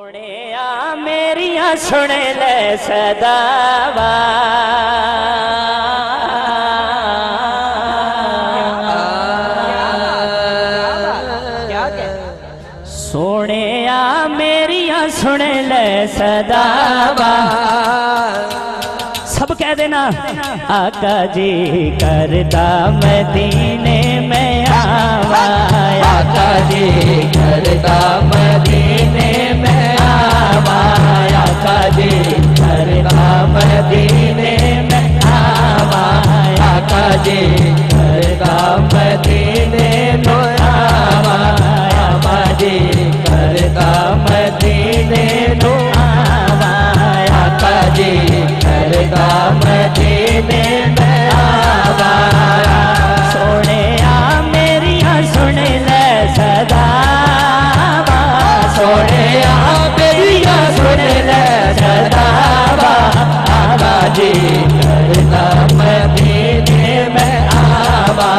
सोने आ मेरिया सुन ले सदावा सोने आ मेरिया सुन ले सदावा सब कह देना आका जी करता मदीने में आवा आका जी करता मदीने में आवा आका जी करता मदीने में आवा आका जी करता मदीने में आवा आका जी करता मदीने में आवा आका जी करता मदीने में आवा सोने आ मेरिया सुन ले सदावा सोने आ मेरिया सुन ले सदावा आवा जी करता मदीने में आवा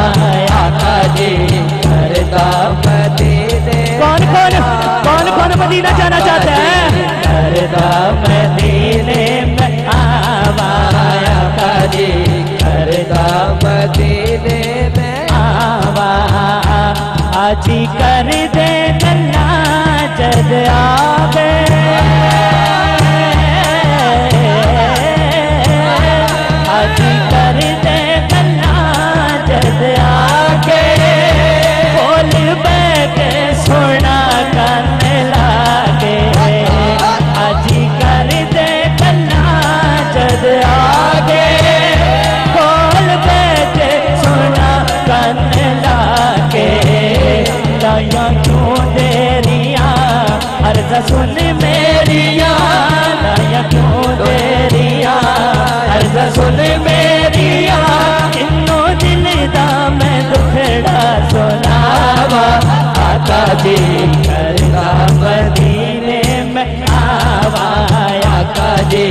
आका जी करता मदीने कौन मदीना जाना चाहता है करता मदीने में आवा आका जी करता मदीने में आवा आजी कर दे गल्ला जद आवे आजी कर दे गल्ला जद आके बोल बैठे सोना कन लागे आजी कर दे गल्ला जद आगे बोल बैठे सोना कन लागे लाया क्यों देरिया अर्ज़ सुन मेरिया लाया क्यों देरिया अर्ज़ सुन मेरिया किन्नो दिल दा मैं दुखड़ा सुनावा आका जी करता मदीने में आवा आका जी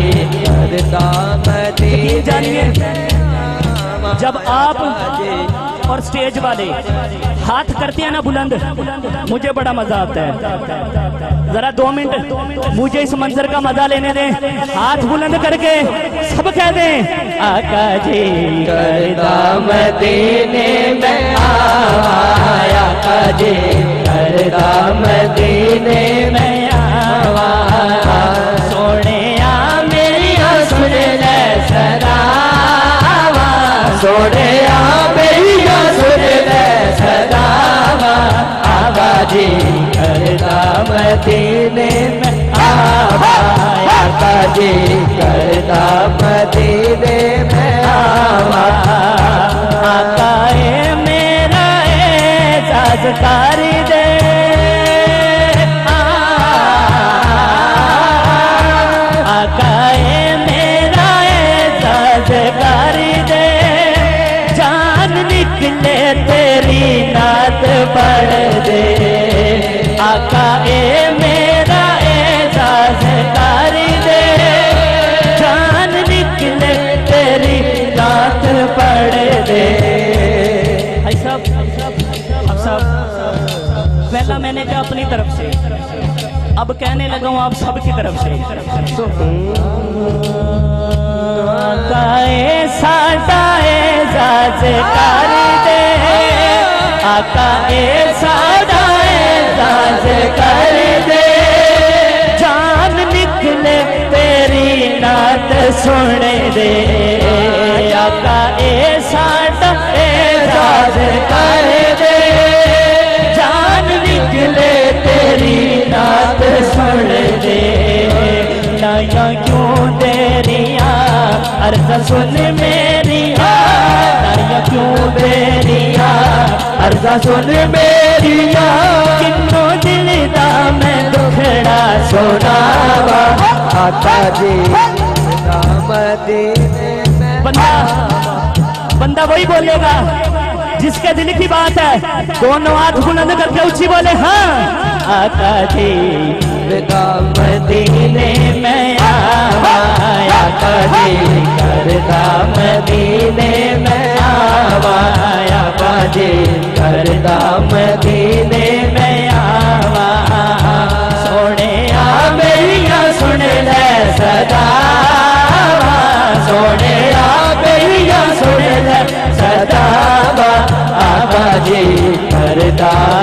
करता मदीने जानिए जब आप और स्टेज वाले हाथ करते हैं ना बुलंद मुझे बड़ा मजा आता है। जरा 2 मिनट मुझे इस मंजर का मजा लेने दें। हाथ बुलंद करके सब कह दें आका जी करता मदीने में आवा आका जी करता मदीने में आवा सोने आ मेरिया सुन ले सदावा सोने आ मेरिया सुन ले सदावा आवा जी करता मदीने में आवा आका जी करता मदीने में आवा आका ए मेरा एजाज़ कर दे आका ए मेरा एजाज़ कर दे जान निकले तेरी नात पढ़ दे आका ए मेरा एजाज़ कर दे जान निकले तेरी नात पढ़ दे। भाई साहब पहला मैंने कहा अपनी तरफ से अब कहने लगा हूं आप सबकी तरफ से साडा एजाज़ कर दे आका ए साडा एजाज़ कर दे जान निकले तेरी नात सुन दे आका ए साडा एजाज़ कर दे जान निकले तेरी नात सुन दे लाया क्यों देरिया अर्ज़ सुन मेरिया लाया क्यों देरिया अर्ज़ सुन मेरिया किन्नो दिल दा मैं दुखड़ा सुनावा आका जी मदीने में बंदा वही बोलेगा जिसके दिल की बात है। दोनों हाथ बुलंद करके ऊंची बोले हाँ आका जी करता मदीने में आवा आका जी करता मदीने में आवा आका जी करता मदीने में आवा सोने आ ये करता